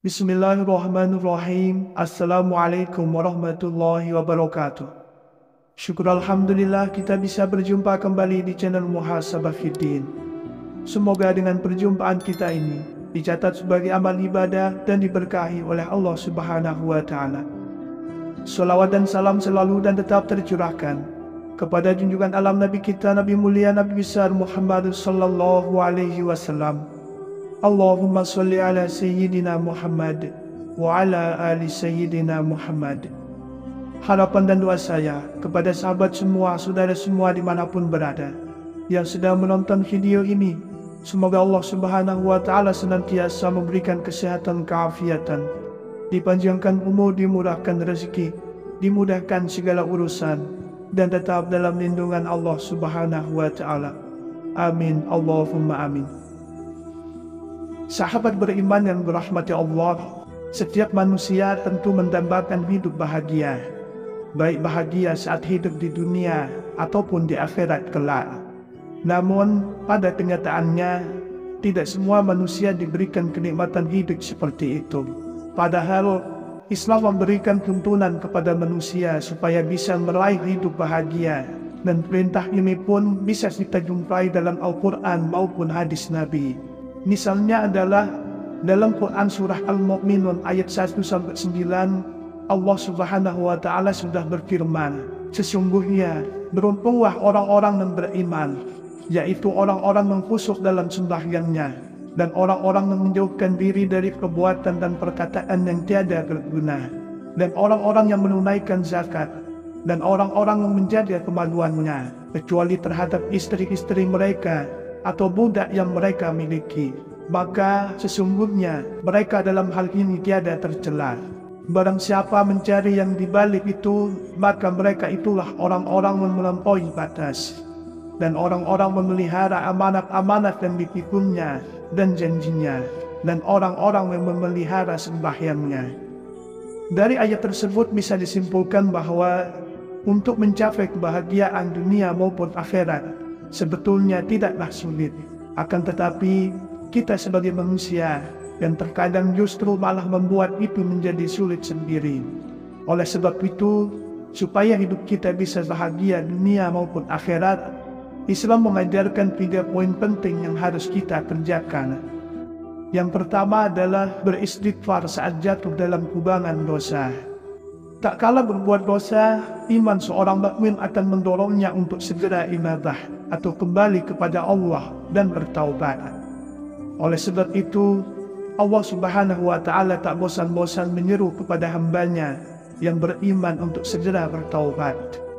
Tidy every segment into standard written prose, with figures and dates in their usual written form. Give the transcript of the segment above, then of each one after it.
Bismillahirrahmanirrahim. Assalamualaikum warahmatullahi wabarakatuh. Syukur Alhamdulillah kita bisa berjumpa kembali di channel Muhasabah Fiddin. Semoga dengan perjumpaan kita ini dicatat sebagai amal ibadah dan diberkahi oleh Allah Subhanahu wa Ta'ala. Salawat dan salam selalu dan tetap tercurahkan kepada junjungan alam Nabi kita, Nabi mulia, Nabi besar Muhammad sallallahu alaihi wasallam. Allahumma salli ala Sayyidina Muhammad wa ala ali Sayyidina Muhammad. Harapan dan doa saya kepada sahabat semua, saudara semua dimanapun berada yang sedang menonton video ini, semoga Allah Subhanahu wa Ta'ala senantiasa memberikan kesehatan, keafiatan, dipanjangkan umur, dimurahkan rezeki, dimudahkan segala urusan, dan tetap dalam lindungan Allah Subhanahu wa Ta'ala. Amin, Allahumma amin. Sahabat beriman yang dirahmati Allah, setiap manusia tentu mendambakan hidup bahagia, baik bahagia saat hidup di dunia ataupun di akhirat kelak. Namun pada kenyataannya tidak semua manusia diberikan kenikmatan hidup seperti itu. Padahal Islam memberikan tuntunan kepada manusia supaya bisa meraih hidup bahagia, dan perintah ini pun bisa kita jumpai dalam Al-Quran maupun hadis Nabi. Misalnya adalah dalam Quran surah Al-Mu'minun ayat 1-9, Allah Subhanahu wa Ta'ala sudah berfirman, sesungguhnya beruntunglah orang-orang yang beriman, yaitu orang-orang yang khusyuk dalam sembahyangnya, dan orang-orang yang menjauhkan diri dari perbuatan dan perkataan yang tiada berguna, dan orang-orang yang menunaikan zakat, dan orang-orang yang menjaga kemaluannya, kecuali terhadap istri-istri mereka atau budak yang mereka miliki, maka sesungguhnya mereka dalam hal ini tiada tercela. Barang siapa mencari yang dibalik itu, maka mereka itulah orang-orang yang melampaui batas, dan orang-orang memelihara amanat-amanat yang dipikulnya dan janjinya, dan orang-orang yang memelihara sembahyangnya. Dari ayat tersebut bisa disimpulkan bahwa untuk mencapai kebahagiaan dunia maupun akhirat sebetulnya tidaklah sulit. Akan tetapi kita sebagai manusia yang terkadang justru malah membuat itu menjadi sulit sendiri. Oleh sebab itu, supaya hidup kita bisa bahagia dunia maupun akhirat, Islam mengajarkan 3 poin penting yang harus kita kerjakan. Yang pertama adalah beristighfar saat jatuh dalam kubangan dosa. Tak kala berbuat dosa, iman seorang mukmin akan mendorongnya untuk segera inabah atau kembali kepada Allah dan bertaubat. Oleh sebab itu, Allah Subhanahu wa Ta'ala tak bosan-bosan menyeru kepada hambanya yang beriman untuk segera bertaubat.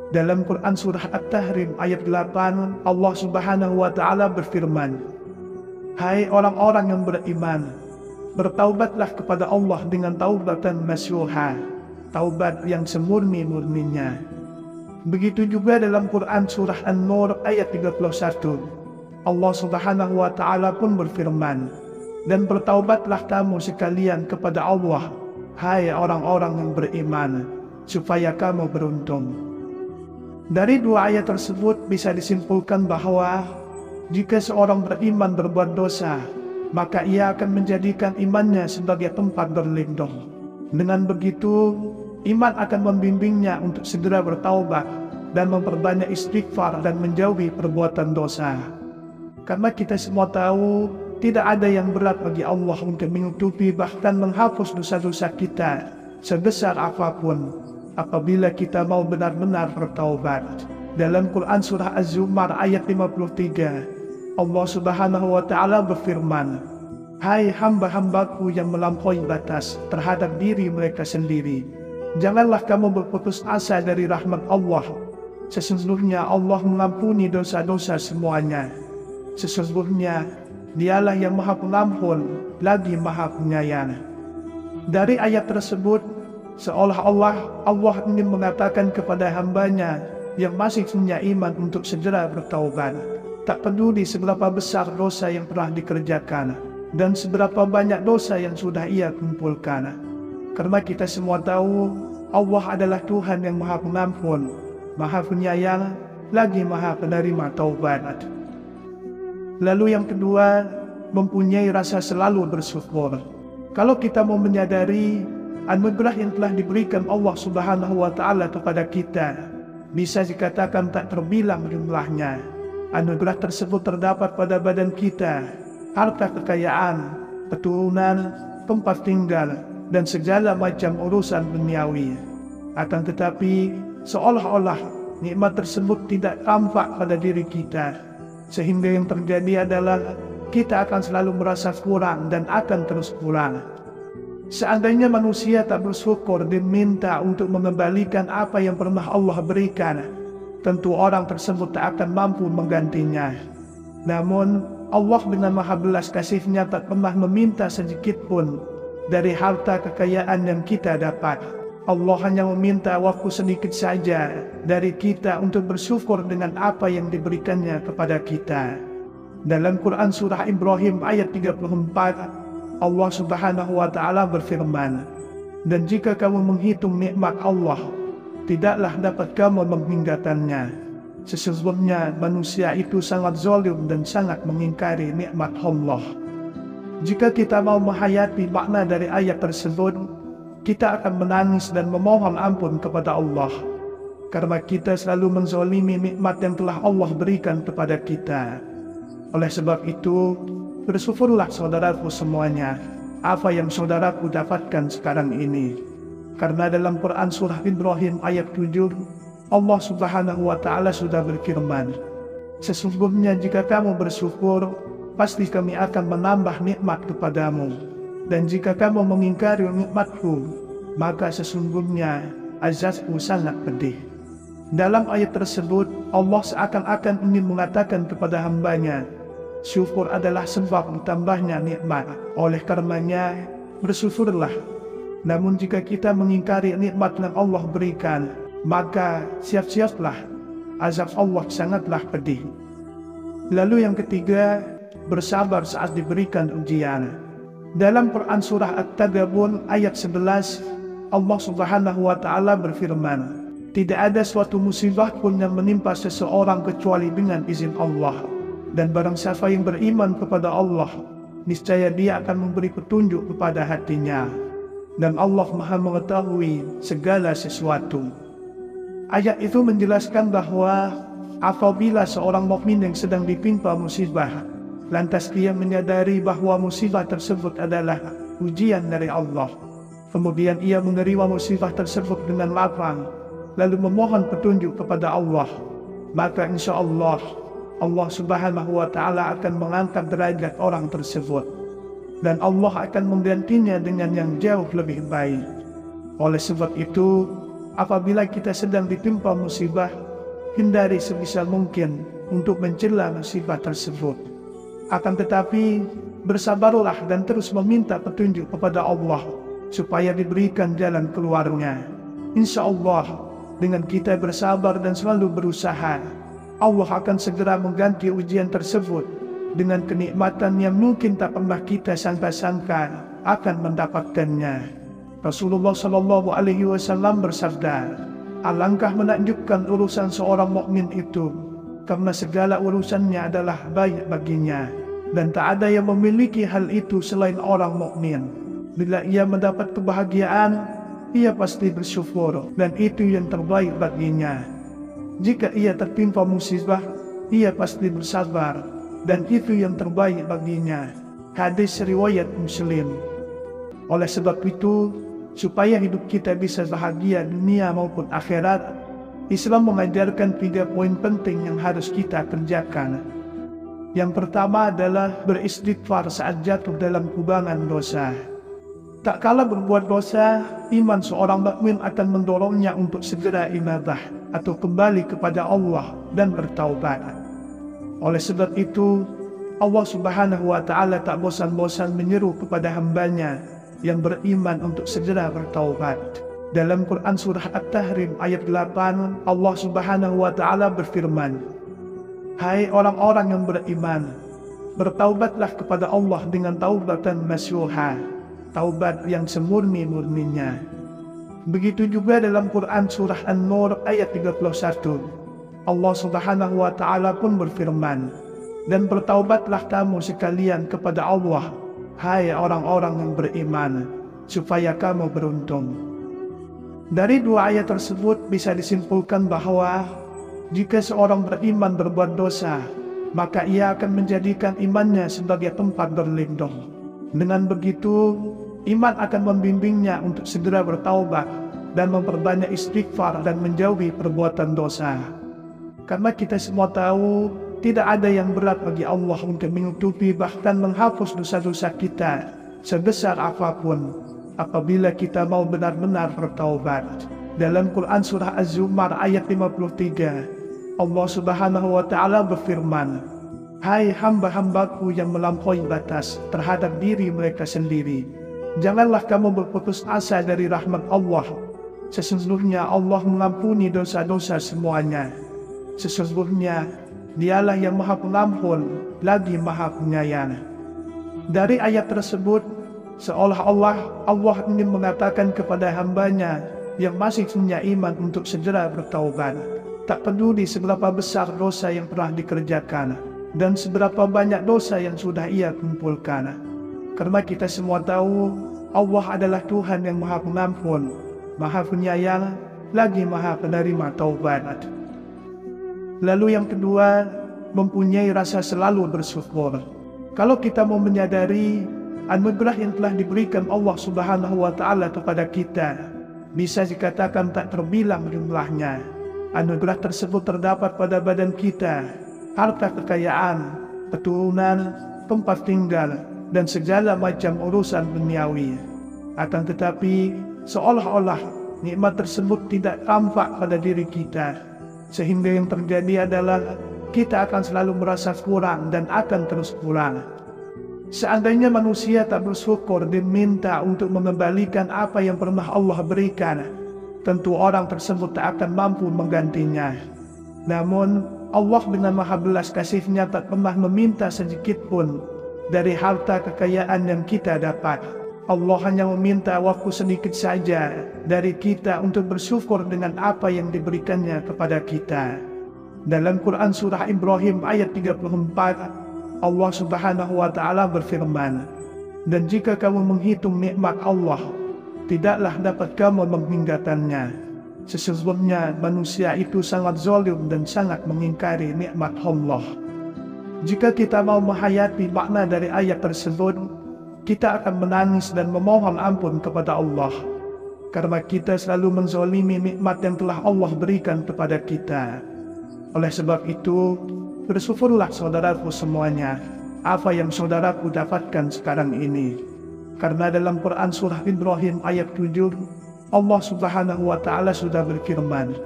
Dalam Quran surah At-Tahrim ayat 8, Allah Subhanahu wa Ta'ala berfirman, hai orang-orang yang beriman, bertaubatlah kepada Allah dengan taubatan nasuha, taubat yang semurni-murninya. Begitu juga dalam Quran surah An-Nur ayat 31, Allah Subhanahu wa Ta'ala pun berfirman, dan bertaubatlah kamu sekalian kepada Allah, hai orang-orang yang beriman, supaya kamu beruntung. Dari 2 ayat tersebut bisa disimpulkan bahwa jika seorang beriman berbuat dosa, maka ia akan menjadikan imannya sebagai tempat berlindung. Dengan begitu, iman akan membimbingnya untuk segera bertaubat dan memperbanyak istighfar dan menjauhi perbuatan dosa. Karena kita semua tahu, tidak ada yang berat bagi Allah untuk menutupi bahkan menghapus dosa-dosa kita sebesar apapun, apabila kita mau benar-benar bertaubat. Dalam Quran surah Az-Zumar ayat 53, Allah Subhanahu wa Ta'ala berfirman, hai hamba-hambaku yang melampaui batas terhadap diri mereka sendiri, janganlah kamu berputus asa dari rahmat Allah. Sesungguhnya Allah mengampuni dosa-dosa semuanya. Sesungguhnya Dialah yang Maha Pengampun lagi Maha Penyayang. Dari ayat tersebut, seolah-olah Allah ingin mengatakan kepada hambanya yang masih punya iman untuk segera bertaubat. Tak peduli seberapa besar dosa yang telah dikerjakan dan seberapa banyak dosa yang sudah ia kumpulkan. Karena kita semua tahu Allah adalah Tuhan yang Maha Pengampun, Maha Penyayang, lagi Maha Penerima taubat. Lalu yang kedua, mempunyai rasa selalu bersyukur. Kalau kita mau menyadari anugerah yang telah diberikan Allah Subhanahu wa Ta'ala kepada kita, bisa dikatakan tak terbilang jumlahnya. Anugerah tersebut terdapat pada badan kita, harta kekayaan, keturunan, tempat tinggal, dan segala macam urusan duniawi. Akan tetapi, seolah-olah nikmat tersebut tidak tampak pada diri kita, sehingga yang terjadi adalah kita akan selalu merasa kurang dan akan terus kurang. Seandainya manusia tak bersyukur dan minta untuk mengembalikan apa yang pernah Allah berikan, tentu orang tersebut tak akan mampu menggantinya. Namun, Allah dengan maha belas kasih-Nya tak pernah meminta sedikit pun dari harta kekayaan yang kita dapat. Allah hanya meminta waktu sedikit saja dari kita untuk bersyukur dengan apa yang diberikannya kepada kita. Dalam Quran Surah Ibrahim ayat 34, Allah Subhanahu wa Ta'ala berfirman, "Dan jika kamu menghitung nikmat Allah, tidaklah dapat kamu menghinggakannya. Sesungguhnya manusia itu sangat zalim dan sangat mengingkari nikmat Allah." Jika kita mau menghayati makna dari ayat tersebut, kita akan menangis dan memohon ampun kepada Allah, karena kita selalu menzalimi nikmat yang telah Allah berikan kepada kita. Oleh sebab itu, bersyukurlah saudaraku semuanya apa yang saudaraku dapatkan sekarang ini. Karena dalam Quran Surah Ibrahim ayat 7, Allah Subhanahu wa Ta'ala sudah berfirman, "Sesungguhnya jika kamu bersyukur, pasti kami akan menambah nikmat kepadamu. Dan jika kamu mengingkari nikmatku, maka sesungguhnya azabku sangat pedih." Dalam ayat tersebut, Allah seakan-akan ingin mengatakan kepada hambanya, syukur adalah sebab ditambahnya nikmat. Oleh karenanya, bersyukurlah. Namun jika kita mengingkari nikmat yang Allah berikan, maka siap-siaplah, azab Allah sangatlah pedih. Lalu yang ketiga, bersabar saat diberikan ujian. Dalam Quran Surah At-Taghabun ayat 11, Allah Subhanahu wa Ta'ala berfirman, "Tidak ada suatu musibah pun yang menimpa seseorang kecuali dengan izin Allah. Dan barang siapa yang beriman kepada Allah, niscaya dia akan memberi petunjuk kepada hatinya. Dan Allah Maha mengetahui segala sesuatu." Ayat itu menjelaskan bahwa apabila seorang mukmin yang sedang ditimpa musibah, lantas dia menyadari bahwa musibah tersebut adalah ujian dari Allah, kemudian ia menerima musibah tersebut dengan lapang, lalu memohon petunjuk kepada Allah, maka insya Allah, Allah Subhanahu wa Ta'ala akan mengangkat derajat orang tersebut, dan Allah akan menggantinya dengan yang jauh lebih baik. Oleh sebab itu, apabila kita sedang ditimpa musibah, hindari sebisa mungkin untuk mencela musibah tersebut. Akan tetapi, bersabarlah dan terus meminta petunjuk kepada Allah supaya diberikan jalan keluarnya. Insya Allah, dengan kita bersabar dan selalu berusaha, Allah akan segera mengganti ujian tersebut dengan kenikmatan yang mungkin tak pernah kita sangka-sangka akan mendapatkannya. Rasulullah SAW bersabda, "Alangkah menakjubkan urusan seorang mukmin itu, karena segala urusannya adalah baik baginya, dan tak ada yang memiliki hal itu selain orang mukmin. Bila ia mendapat kebahagiaan, ia pasti bersyukur, dan itu yang terbaik baginya. Jika ia tertimpa musibah, ia pasti bersabar, dan itu yang terbaik baginya." Hadis riwayat Muslim. Oleh sebab itu, supaya hidup kita bisa bahagia dunia maupun akhirat, Islam mengajarkan 3 poin penting yang harus kita kerjakan. Yang pertama adalah beristighfar saat jatuh dalam kubangan dosa. Tak kala berbuat dosa, iman seorang mukmin akan mendorongnya untuk segera ibadah atau kembali kepada Allah dan bertaubat. Oleh sebab itu, Allah Subhanahu wa Ta'ala tak bosan-bosan menyeru kepada hambanya yang beriman untuk segera bertaubat. Dalam Quran Surah At-Tahrim ayat 8, Allah Subhanahu wa Ta'ala berfirman, "Hai orang-orang yang beriman, bertaubatlah kepada Allah dengan taubatan nasuha, taubat yang semurni-murninya." Begitu juga dalam Quran Surah An-Nur ayat 31, Allah Subhanahu wa Ta'ala pun berfirman, "Dan bertaubatlah kamu sekalian kepada Allah, hai orang-orang yang beriman, supaya kamu beruntung." Dari dua ayat tersebut bisa disimpulkan bahwa jika seorang beriman berbuat dosa, maka ia akan menjadikan imannya sebagai tempat berlindung. Dengan begitu, iman akan membimbingnya untuk segera bertaubat dan memperbanyak istighfar dan menjauhi perbuatan dosa. Karena kita semua tahu, tidak ada yang berat bagi Allah untuk menutupi bahkan menghapus dosa-dosa kita sebesar apapun, apabila kita mau benar-benar bertaubat. Dalam Quran Surah Az-Zumar ayat 53, Allah Subhanahu wa Ta'ala berfirman, "Hai hamba-hambaku yang melampaui batas terhadap diri mereka sendiri, janganlah kamu berputus asa dari rahmat Allah. Sesungguhnya Allah mengampuni dosa-dosa semuanya. Sesungguhnya Dialah yang Maha Pengampun lagi Maha Penyayang." Dari ayat tersebut, seolah-olah Allah ingin mengatakan kepada hambanya yang masih punya iman untuk segera bertaubat. Tak peduli seberapa besar dosa yang telah dikerjakan dan seberapa banyak dosa yang sudah ia kumpulkan. Karena kita semua tahu Allah adalah Tuhan yang Maha Pengampun, Maha Penyayang, lagi Maha Penerima taubat. Lalu yang kedua, mempunyai rasa selalu bersyukur. Kalau kita mau menyadari anugerah yang telah diberikan Allah Subhanahu wa Ta'ala kepada kita, bisa dikatakan tak terbilang jumlahnya. Anugerah tersebut terdapat pada badan kita, harta kekayaan, keturunan, tempat tinggal, dan segala macam urusan duniawi. Akan tetapi, seolah-olah nikmat tersebut tidak tampak pada diri kita, sehingga yang terjadi adalah kita akan selalu merasa kurang dan akan terus kurang. Seandainya manusia tak bersyukur diminta untuk mengembalikan apa yang pernah Allah berikan, tentu orang tersebut tak akan mampu menggantinya. Namun Allah dengan maha belas kasih-Nya tak pernah meminta sedikit pun dari harta kekayaan yang kita dapat. Allah hanya meminta waktu sedikit saja dari kita untuk bersyukur dengan apa yang diberikannya kepada kita. Dalam Quran Surah Ibrahim ayat 34, Allah Subhanahu wa Ta'ala berfirman, "Dan jika kamu menghitung nikmat Allah, tidaklah dapat kamu menghinggakannya. Sesungguhnya manusia itu sangat zalim dan sangat mengingkari nikmat Allah." Jika kita mau menghayati makna dari ayat tersebut, kita akan menangis dan memohon ampun kepada Allah, karena kita selalu menzalimi nikmat yang telah Allah berikan kepada kita. Oleh sebab itu, bersyukurlah saudaraku semuanya apa yang saudaraku dapatkan sekarang ini. Karena dalam Quran Surah Ibrahim ayat 7, Allah Subhanahu wa Ta'ala sudah berfirman,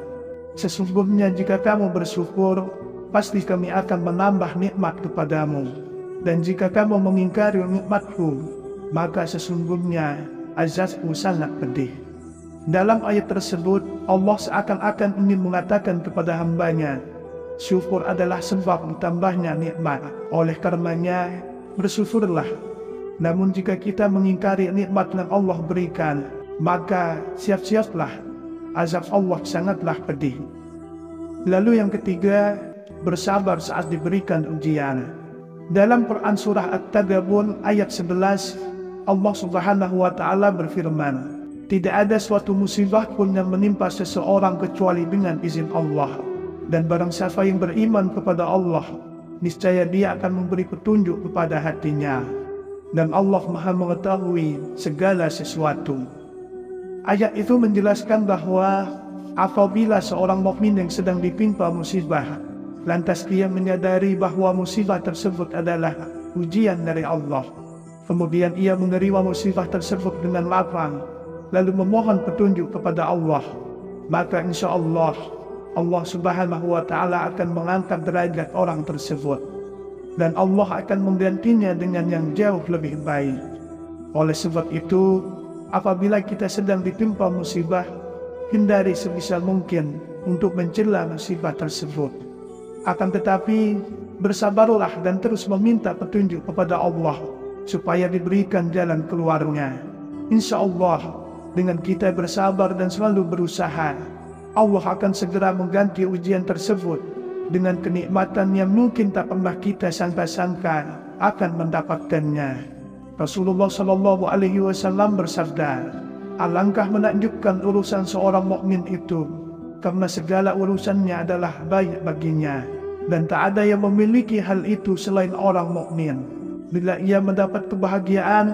"Sesungguhnya jika kamu bersyukur, pasti kami akan menambah nikmat kepadamu. Dan jika kamu mengingkari nikmatku, maka sesungguhnya azabku sangat pedih." Dalam ayat tersebut, Allah seakan-akan ingin mengatakan kepada hambanya, syukur adalah sebab ditambahnya nikmat. Oleh karenanya, bersyukurlah. Namun jika kita mengingkari nikmat yang Allah berikan, maka siap-siaplah, azab Allah sangatlah pedih. Lalu yang ketiga, bersabar saat diberikan ujian. Dalam Quran Surah At-Taghabun ayat 11, Allah Subhanahu wa Ta'ala berfirman, "Tidak ada suatu musibah pun yang menimpa seseorang kecuali dengan izin Allah. Dan barang siapa yang beriman kepada Allah, niscaya dia akan memberi petunjuk kepada hatinya. Dan Allah Maha mengetahui segala sesuatu." Ayat itu menjelaskan bahwa apabila seorang mukmin yang sedang ditimpa musibah, lantas dia menyadari bahwa musibah tersebut adalah ujian dari Allah, kemudian ia menerima musibah tersebut dengan lapang, lalu memohon petunjuk kepada Allah, maka insya Allah Subhanahu wa Ta'ala akan mengangkat derajat orang tersebut, dan Allah akan menggantinya dengan yang jauh lebih baik. Oleh sebab itu, apabila kita sedang ditimpa musibah, hindari sebisa mungkin untuk mencela musibah tersebut. Akan tetapi, bersabarlah dan terus meminta petunjuk kepada Allah supaya diberikan jalan keluarnya. Insya Allah, dengan kita bersabar dan selalu berusaha, Allah akan segera mengganti ujian tersebut dengan kenikmatan yang mungkin tak pernah kita sangka-sangka akan mendapatkannya. Rasulullah Shallallahu Alaihi Wasallam bersabda, alangkah menakjubkan urusan seorang mukmin itu, karena segala urusannya adalah baik baginya, dan tak ada yang memiliki hal itu selain orang mukmin. Bila ia mendapat kebahagiaan,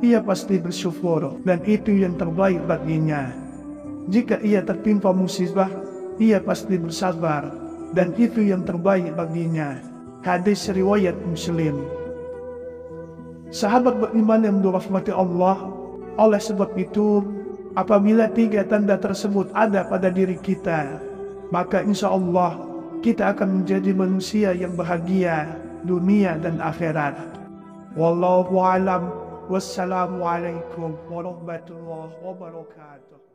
ia pasti bersyukur, dan itu yang terbaik baginya. Jika ia tertimpa musibah, ia pasti bersabar, dan itu yang terbaik baginya. Hadis riwayat Muslim. Sahabat beriman yang dirahmati Allah, oleh sebab itu, apabila 3 tanda tersebut ada pada diri kita, maka insya Allah kita akan menjadi manusia yang bahagia dunia dan akhirat. Wallahu a'lam. Wassalamualaikum warahmatullahi wabarakatuh.